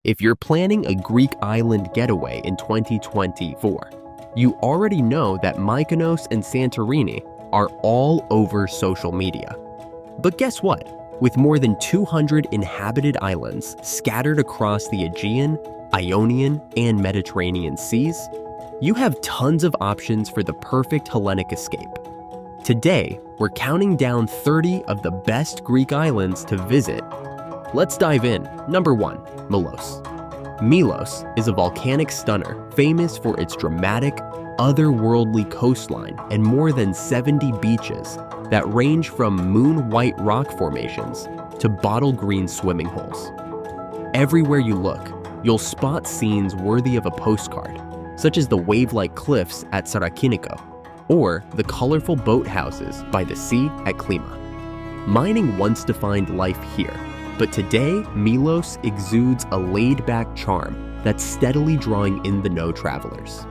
If you're planning a Greek island getaway in 2024, you already know that Mykonos and Santorini are all over social media. But guess what? With more than 200 inhabited islands scattered across the Aegean, Ionian, and Mediterranean seas, you have tons of options for the perfect Hellenic escape. Today, we're counting down 30 of the best Greek islands to visit. Let's dive in. Number 1, Milos. Milos is a volcanic stunner famous for its dramatic, otherworldly coastline and more than 70 beaches that range from moon-white rock formations to bottle green swimming holes. Everywhere you look, you'll spot scenes worthy of a postcard, such as the wave-like cliffs at Sarakiniko or the colorful boathouses by the sea at Klima. Mining once defined life here, but today Milos exudes a laid-back charm that's steadily drawing in the no travelers.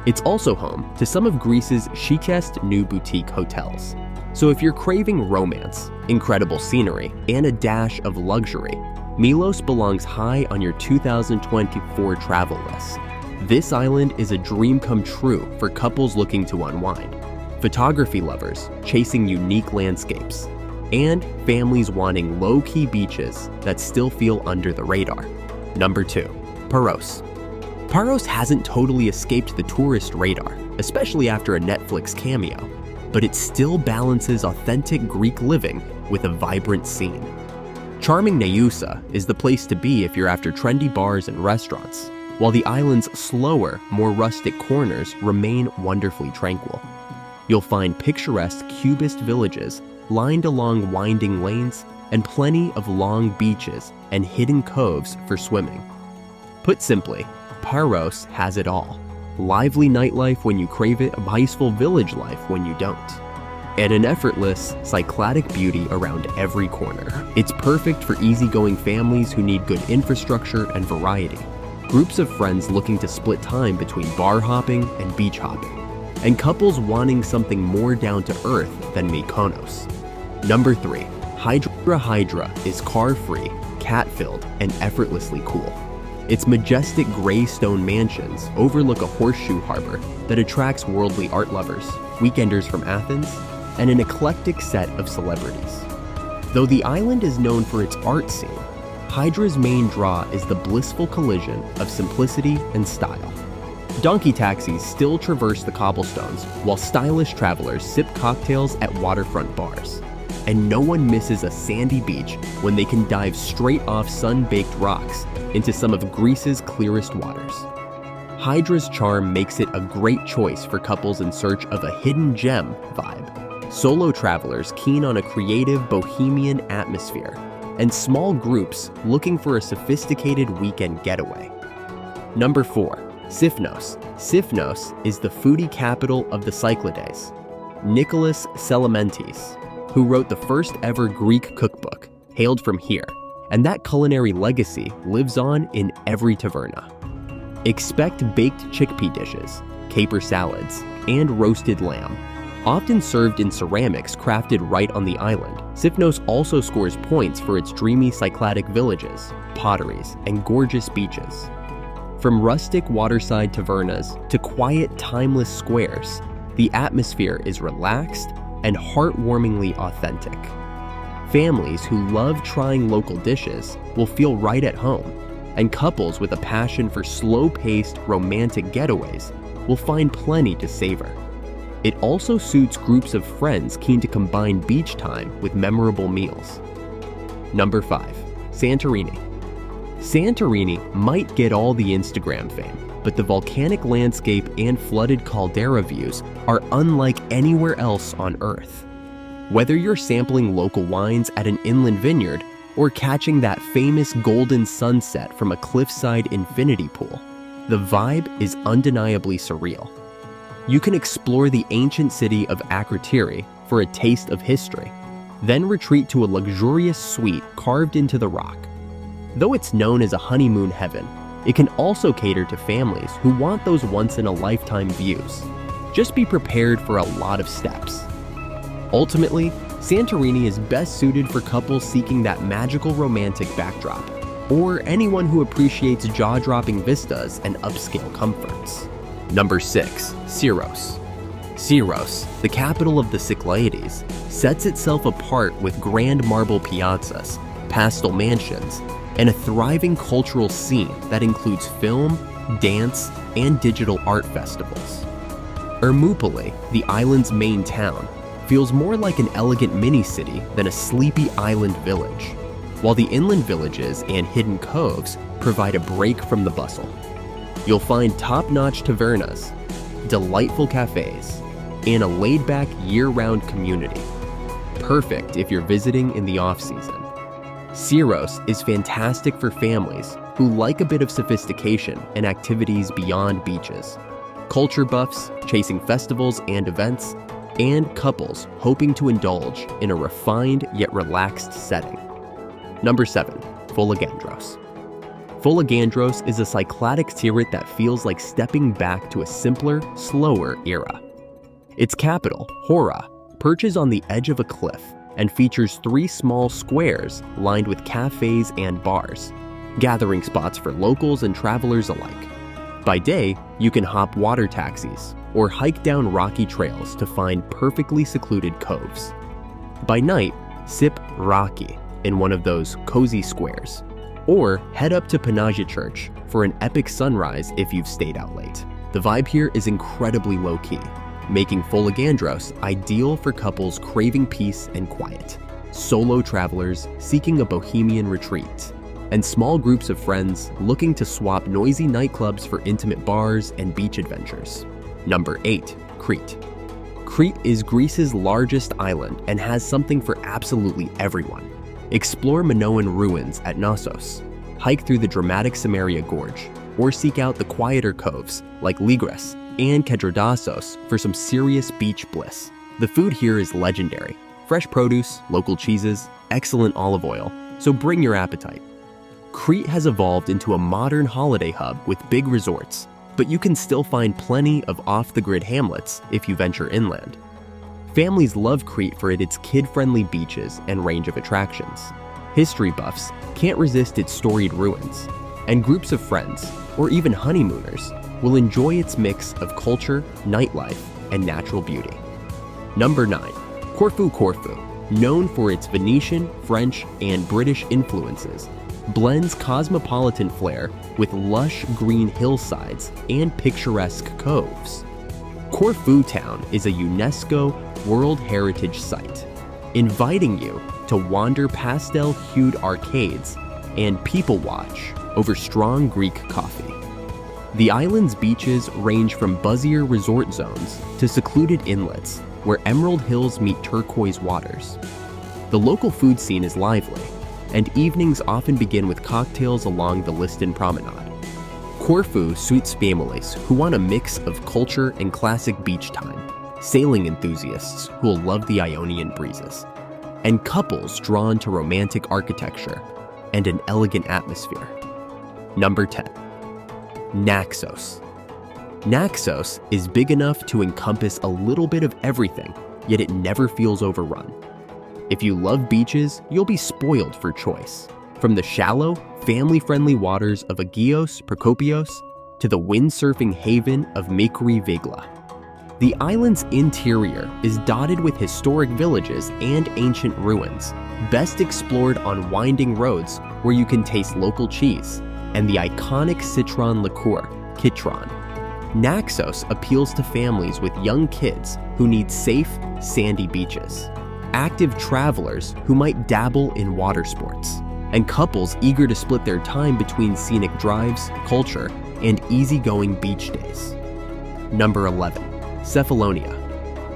It's also home to some of Greece's chicest new boutique hotels. So if you're craving romance, incredible scenery, and a dash of luxury, Milos belongs high on your 2024 travel list. This island is a dream come true for couples looking to unwind, photography lovers chasing unique landscapes, and families wanting low-key beaches that still feel under the radar. Number 2, Paros. Paros hasn't totally escaped the tourist radar, especially after a Netflix cameo, but it still balances authentic Greek living with a vibrant scene. Charming Neusa is the place to be if you're after trendy bars and restaurants, while the island's slower, more rustic corners remain wonderfully tranquil. You'll find picturesque cubist villages lined along winding lanes and plenty of long beaches and hidden coves for swimming. Put simply, Paros has it all. Lively nightlife when you crave it, peaceful village life when you don't. And an effortless, cycladic beauty around every corner. It's perfect for easygoing families who need good infrastructure and variety, groups of friends looking to split time between bar hopping and beach hopping, and couples wanting something more down to earth than Mykonos. Number 3, Hydra is car-free, cat-filled, and effortlessly cool. Its majestic gray stone mansions overlook a horseshoe harbor that attracts worldly art lovers, weekenders from Athens, and an eclectic set of celebrities. Though the island is known for its art scene, Hydra's main draw is the blissful collision of simplicity and style. Donkey taxis still traverse the cobblestones, while stylish travelers sip cocktails at waterfront bars. And no one misses a sandy beach when they can dive straight off sun-baked rocks into some of Greece's clearest waters. Hydra's charm makes it a great choice for couples in search of a hidden gem vibe, solo travelers keen on a creative bohemian atmosphere, and small groups looking for a sophisticated weekend getaway. Number 4, Sifnos. Sifnos is the foodie capital of the Cyclades. Nicholas Selimentes, who wrote the first ever Greek cookbook, hailed from here, and that culinary legacy lives on in every taverna. Expect baked chickpea dishes, caper salads, and roasted lamb. Often served in ceramics crafted right on the island, Sifnos also scores points for its dreamy Cycladic villages, potteries, and gorgeous beaches. From rustic waterside tavernas to quiet, timeless squares, the atmosphere is relaxed and heartwarmingly authentic. Families who love trying local dishes will feel right at home, and couples with a passion for slow-paced, romantic getaways will find plenty to savor. It also suits groups of friends keen to combine beach time with memorable meals. Number 5, Santorini. Santorini might get all the Instagram fame, but the volcanic landscape and flooded caldera views are unlike anywhere else on Earth. Whether you're sampling local wines at an inland vineyard or catching that famous golden sunset from a cliffside infinity pool, the vibe is undeniably surreal. You can explore the ancient city of Akrotiri for a taste of history, then retreat to a luxurious suite carved into the rock. Though it's known as a honeymoon heaven, it can also cater to families who want those once-in-a-lifetime views. Just be prepared for a lot of steps. Ultimately, Santorini is best suited for couples seeking that magical romantic backdrop. or anyone who appreciates jaw-dropping vistas and upscale comforts. Number 6. Syros. Syros, the capital of the Cyclades, sets itself apart with grand marble piazzas, pastel mansions, and a thriving cultural scene that includes film, dance, and digital art festivals. Ermoupoli, the island's main town, feels more like an elegant mini-city than a sleepy island village, while the inland villages and hidden coves provide a break from the bustle. You'll find top-notch tavernas, delightful cafes, and a laid-back year-round community. Perfect if you're visiting in the off-season. Syros is fantastic for families who like a bit of sophistication and activities beyond beaches, culture buffs chasing festivals and events, and couples hoping to indulge in a refined yet relaxed setting. Number 7. Folegandros. Folegandros is a Cycladic tirade that feels like stepping back to a simpler, slower era. Its capital, Hora, perches on the edge of a cliff and features 3 small squares lined with cafes and bars, gathering spots for locals and travelers alike. By day, you can hop water taxis or hike down rocky trails to find perfectly secluded coves. By night, sip raki in one of those cozy squares, or head up to Panagia Church for an epic sunrise if you've stayed out late. The vibe here is incredibly low-key, making Folegandros ideal for couples craving peace and quiet, solo travelers seeking a bohemian retreat, and small groups of friends looking to swap noisy nightclubs for intimate bars and beach adventures. Number 8. Crete. Crete is Greece's largest island and has something for absolutely everyone. Explore Minoan ruins at Knossos, hike through the dramatic Samaria Gorge, or seek out the quieter coves like Ligris and Kedrodassos for some serious beach bliss. The food here is legendary. Fresh produce, local cheeses, excellent olive oil, so bring your appetite. Crete has evolved into a modern holiday hub with big resorts, but you can still find plenty of off-the-grid hamlets if you venture inland. Families love Crete for its kid-friendly beaches and range of attractions. History buffs can't resist its storied ruins, and groups of friends, or even honeymooners, will enjoy its mix of culture, nightlife, and natural beauty. Number 9. Corfu. Corfu, known for its Venetian, French, and British influences, blends cosmopolitan flair with lush green hillsides and picturesque coves. Corfu Town is a UNESCO World Heritage Site, inviting you to wander pastel-hued arcades and people watch over strong Greek coffee. The island's beaches range from buzzier resort zones to secluded inlets where emerald hills meet turquoise waters. The local food scene is lively, and evenings often begin with cocktails along the Liston Promenade. Corfu suits families who want a mix of culture and classic beach time, sailing enthusiasts who will love the Ionian breezes, and couples drawn to romantic architecture and an elegant atmosphere. Number 10. Naxos. Naxos is big enough to encompass a little bit of everything, yet it never feels overrun. If you love beaches, you'll be spoiled for choice. From the shallow, family-friendly waters of Agios Prokopios to the windsurfing haven of Mikri Vigla. The island's interior is dotted with historic villages and ancient ruins, best explored on winding roads where you can taste local cheese and the iconic citron liqueur, Kitron. Naxos appeals to families with young kids who need safe, sandy beaches, active travelers who might dabble in water sports, and couples eager to split their time between scenic drives, culture, and easygoing beach days. Number 11. Cephalonia.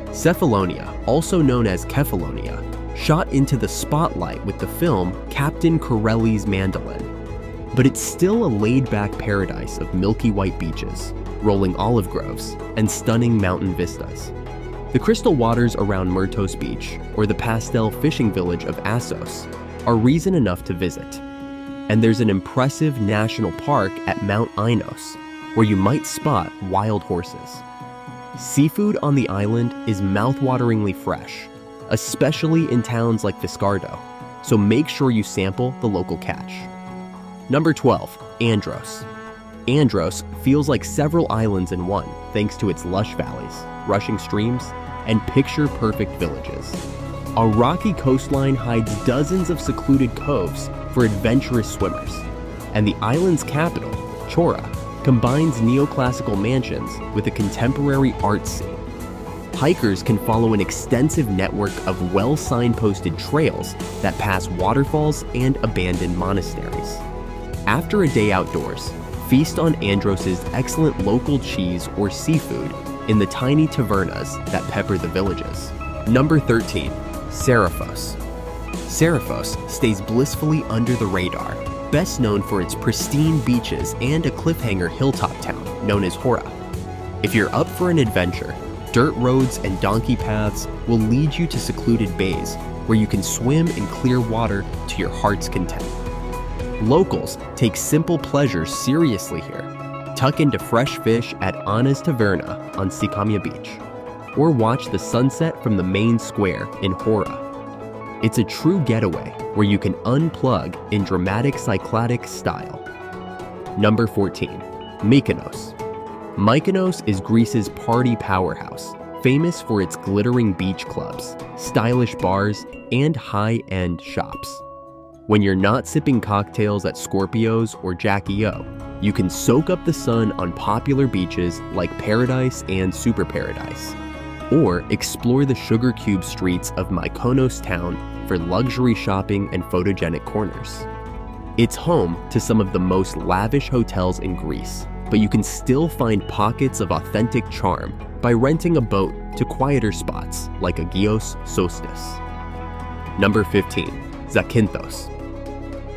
Cephalonia, also known as Kefalonia, shot into the spotlight with the film Captain Corelli's Mandolin. But it's still a laid-back paradise of milky white beaches, rolling olive groves, and stunning mountain vistas. The crystal waters around Myrtos Beach, or the pastel fishing village of Assos, are reason enough to visit. And there's an impressive national park at Mount Ainos, where you might spot wild horses. Seafood on the island is mouth-wateringly fresh, especially in towns like Fiscardo, so make sure you sample the local catch. Number 12, Andros. Andros feels like several islands in one thanks to its lush valleys, rushing streams, and picture-perfect villages. A rocky coastline hides dozens of secluded coves for adventurous swimmers, and the island's capital, Chora, combines neoclassical mansions with a contemporary art scene. Hikers can follow an extensive network of well-signposted trails that pass waterfalls and abandoned monasteries. After a day outdoors, feast on Andros's excellent local cheese or seafood in the tiny tavernas that pepper the villages. Number 13, Serifos. Serifos stays blissfully under the radar, best known for its pristine beaches and a cliffhanger hilltop town known as Hora. If you're up for an adventure, dirt roads and donkey paths will lead you to secluded bays where you can swim in clear water to your heart's content. Locals take simple pleasures seriously here. Tuck into fresh fish at Anna's Taverna on Sikamia Beach, or watch the sunset from the main square in Hora. It's a true getaway where you can unplug in dramatic Cycladic style. Number 14, Mykonos. Mykonos is Greece's party powerhouse, famous for its glittering beach clubs, stylish bars, and high-end shops. When you're not sipping cocktails at Scorpios or Jackie O, you can soak up the sun on popular beaches like Paradise and Super Paradise, or explore the sugar cube streets of Mykonos town for luxury shopping and photogenic corners. It's home to some of the most lavish hotels in Greece, but you can still find pockets of authentic charm by renting a boat to quieter spots like Agios Sostis. Number 15, Zakynthos.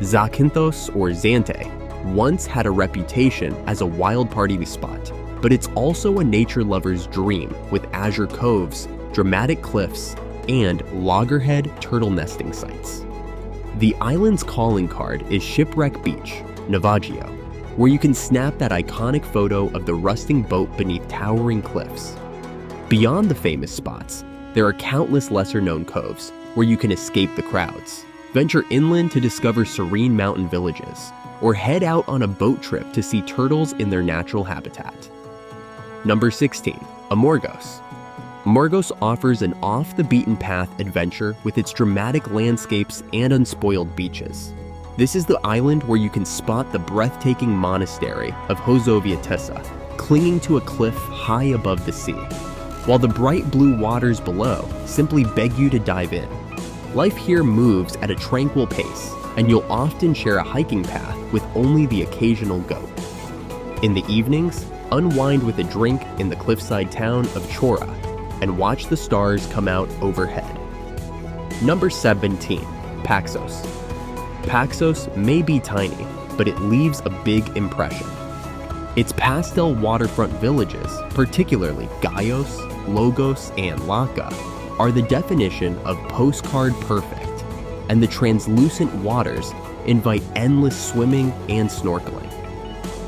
Zakynthos, or Zante, once had a reputation as a wild party spot, but it's also a nature lover's dream with azure coves, dramatic cliffs, and loggerhead turtle nesting sites. The island's calling card is Shipwreck Beach, Navajo, where you can snap that iconic photo of the rusting boat beneath towering cliffs. Beyond the famous spots, there are countless lesser-known coves where you can escape the crowds, venture inland to discover serene mountain villages, or head out on a boat trip to see turtles in their natural habitat. Number 16, Amorgos. Amorgos offers an off-the-beaten-path adventure with its dramatic landscapes and unspoiled beaches. This is the island where you can spot the breathtaking monastery of Hozoviatessa, clinging to a cliff high above the sea, while the bright blue waters below simply beg you to dive in. Life here moves at a tranquil pace, and you'll often share a hiking path with only the occasional goat. In the evenings, unwind with a drink in the cliffside town of Chora and watch the stars come out overhead. Number 17, Paxos. Paxos may be tiny, but it leaves a big impression. Its pastel waterfront villages, particularly Gaios, Logos, and Laka, are the definition of postcard perfect, and the translucent waters invite endless swimming and snorkeling.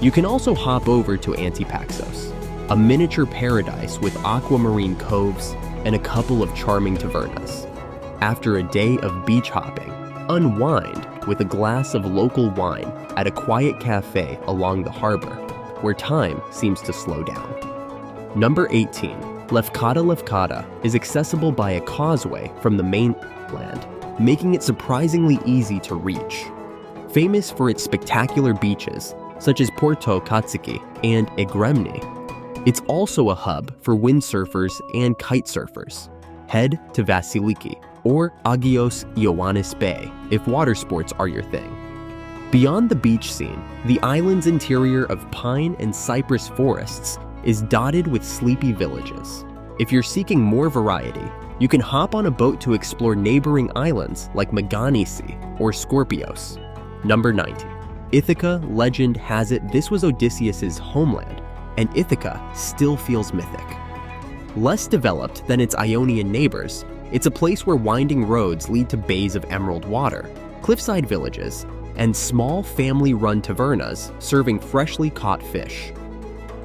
You can also hop over to Antipaxos, a miniature paradise with aquamarine coves and a couple of charming tavernas. After a day of beach hopping, unwind with a glass of local wine at a quiet cafe along the harbor, where time seems to slow down. Number 18, Lefkada is accessible by a causeway from the mainland, making it surprisingly easy to reach. Famous for its spectacular beaches, such as Porto Katsiki and Egremni, it's also a hub for windsurfers and kite surfers. Head to Vasiliki or Agios Ioannis Bay if water sports are your thing. Beyond the beach scene, the island's interior of pine and cypress forests is dotted with sleepy villages. If you're seeking more variety, you can hop on a boat to explore neighboring islands like Meganisi or Scorpios. Number 19. Ithaca legend has it this was Odysseus's homeland, and Ithaca still feels mythic. Less developed than its Ionian neighbors, it's a place where winding roads lead to bays of emerald water, cliffside villages, and small family-run tavernas serving freshly caught fish.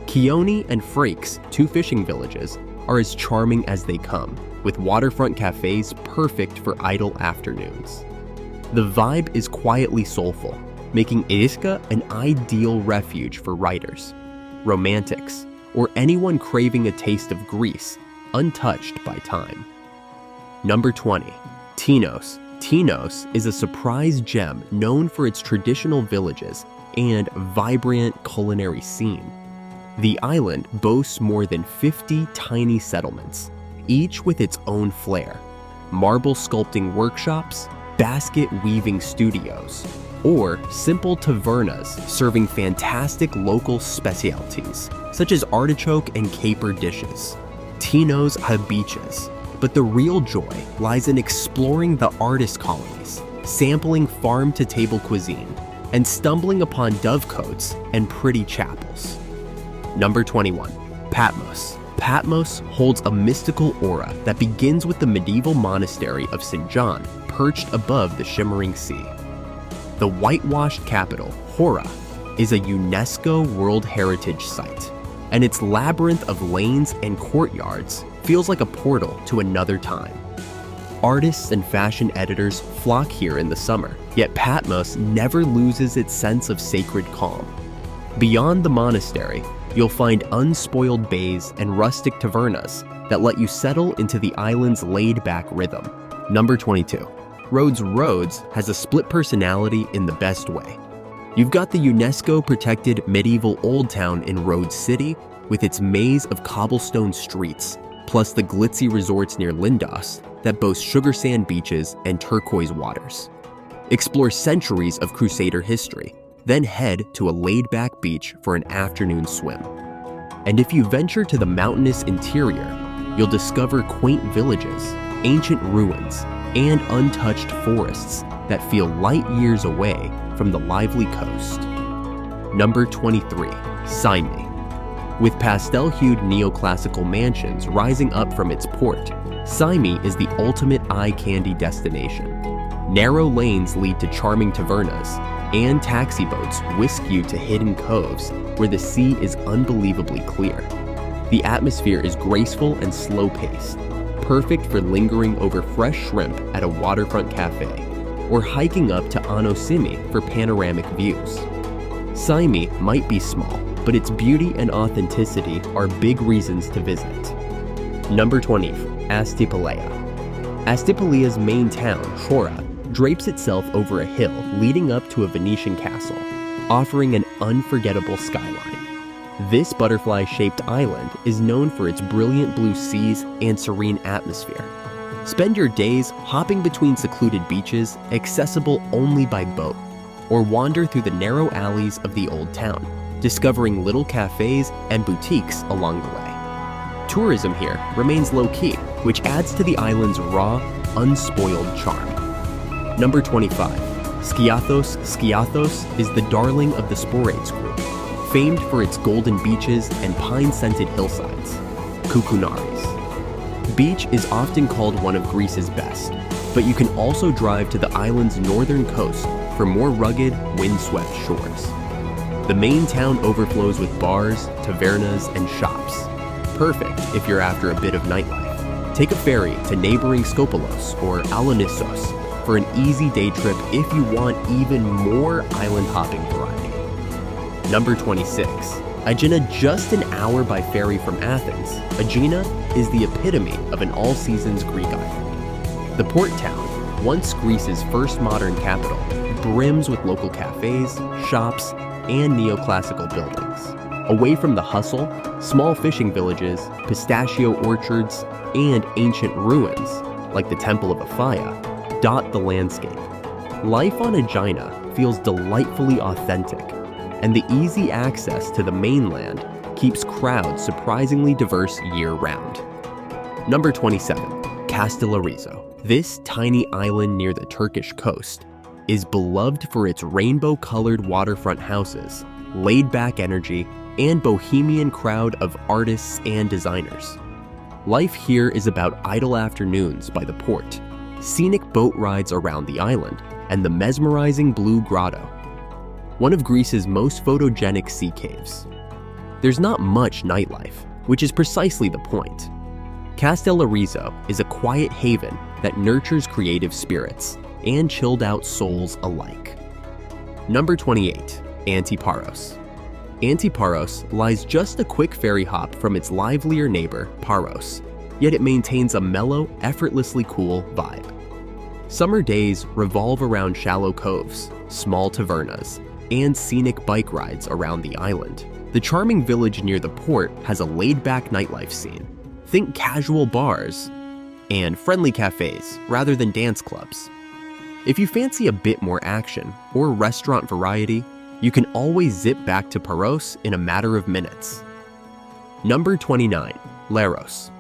Chione and Frakes, two fishing villages, are as charming as they come, with waterfront cafes perfect for idle afternoons. The vibe is quietly soulful, making Ischia an ideal refuge for writers, romantics, or anyone craving a taste of Greece untouched by time. Number 20. Tinos. Tinos is a surprise gem known for its traditional villages and vibrant culinary scene. The island boasts more than 50 tiny settlements, each with its own flair: marble sculpting workshops, basket weaving studios, or simple tavernas serving fantastic local specialties, such as artichoke and caper dishes. Tinos have beaches, but the real joy lies in exploring the artist colonies, sampling farm-to-table cuisine, and stumbling upon dovecotes and pretty chapels. Number 21. Patmos. Patmos holds a mystical aura that begins with the medieval monastery of St. John perched above the shimmering sea. The whitewashed capital, Hora, is a UNESCO World Heritage Site, and its labyrinth of lanes and courtyards feels like a portal to another time. Artists and fashion editors flock here in the summer, yet Patmos never loses its sense of sacred calm. Beyond the monastery, you'll find unspoiled bays and rustic tavernas that let you settle into the island's laid-back rhythm. Number 22. Rhodes has a split personality in the best way. You've got the UNESCO-protected medieval Old Town in Rhodes City with its maze of cobblestone streets, plus the glitzy resorts near Lindos that boast sugar sand beaches and turquoise waters. Explore centuries of Crusader history, then head to a laid-back beach for an afternoon swim. And if you venture to the mountainous interior, you'll discover quaint villages, ancient ruins, and untouched forests that feel light years away from the lively coast. Number 23. Symi. With pastel-hued neoclassical mansions rising up from its port, Symi is the ultimate eye candy destination. Narrow lanes lead to charming tavernas, and taxi boats whisk you to hidden coves where the sea is unbelievably clear. The atmosphere is graceful and slow-paced, perfect for lingering over fresh shrimp at a waterfront cafe, or hiking up to Anosimi for panoramic views. Symi might be small, but its beauty and authenticity are big reasons to visit. Number 20. Astypaleia. Astypalea's main town, Chora, drapes itself over a hill leading up to a Venetian castle, offering an unforgettable skyline. This butterfly-shaped island is known for its brilliant blue seas and serene atmosphere. Spend your days hopping between secluded beaches accessible only by boat, or wander through the narrow alleys of the old town, discovering little cafes and boutiques along the way. Tourism here remains low-key, which adds to the island's raw, unspoiled charm. Number 25. Skiathos. Skiathos is the darling of the Sporades group, famed for its golden beaches and pine-scented hillsides. Koukounaris. Beach is often called one of Greece's best, but you can also drive to the island's northern coast for more rugged, windswept shores. The main town overflows with bars, tavernas, and shops. Perfect if you're after a bit of nightlife. Take a ferry to neighboring Skopelos or Alonissos for an easy day trip if you want even more island hopping variety. Number 26. Aegina, just an hour by ferry from Athens, Aegina is the epitome of an all-seasons Greek island. The port town, once Greece's first modern capital, brims with local cafes, shops, and neoclassical buildings. Away from the hustle, small fishing villages, pistachio orchards, and ancient ruins, like the Temple of Aphaia, dot the landscape. Life on Aegina feels delightfully authentic, and the easy access to the mainland keeps crowds surprisingly diverse year-round. Number 27. Kastellorizo. This tiny island near the Turkish coast is beloved for its rainbow-colored waterfront houses, laid-back energy, and bohemian crowd of artists and designers. Life here is about idle afternoons by the port, scenic boat rides around the island, and the mesmerizing Blue Grotto, one of Greece's most photogenic sea caves. There's not much nightlife, which is precisely the point. Kastellorizo is a quiet haven that nurtures creative spirits and chilled-out souls alike. Number 28. Antiparos. Antiparos lies just a quick ferry hop from its livelier neighbor, Paros, yet it maintains a mellow, effortlessly cool vibe. Summer days revolve around shallow coves, small tavernas, and scenic bike rides around the island. The charming village near the port has a laid-back nightlife scene. Think casual bars and friendly cafes rather than dance clubs. If you fancy a bit more action or restaurant variety, you can always zip back to Paros in a matter of minutes. Number 29. Leros.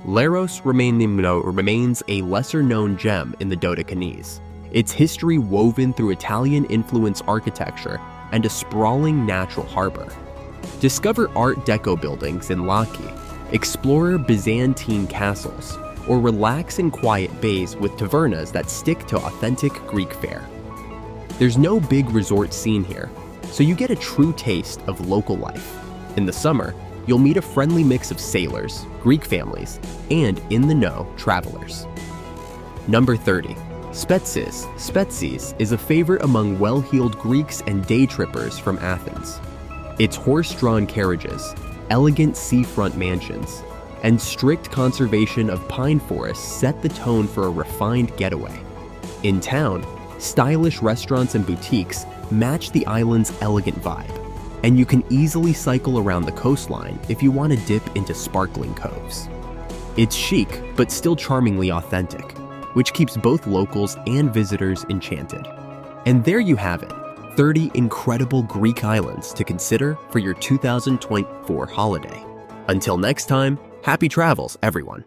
Leros remains a lesser-known gem in the Dodecanese, its history woven through Italian-influenced architecture and a sprawling natural harbor. Discover Art Deco buildings in Laki, explore Byzantine castles, or relax in quiet bays with tavernas that stick to authentic Greek fare. There's no big resort scene here, so you get a true taste of local life. In the summer, you'll meet a friendly mix of sailors, Greek families, and in-the-know travelers. Number 30. Spetses. Spetses is a favorite among well-heeled Greeks and day trippers from Athens. Its horse-drawn carriages, elegant seafront mansions, and strict conservation of pine forests set the tone for a refined getaway. In town, stylish restaurants and boutiques match the island's elegant vibe, and you can easily cycle around the coastline if you want to dip into sparkling coves. It's chic, but still charmingly authentic, which keeps both locals and visitors enchanted. And there you have it, 30 incredible Greek islands to consider for your 2024 holiday. Until next time, happy travels, everyone.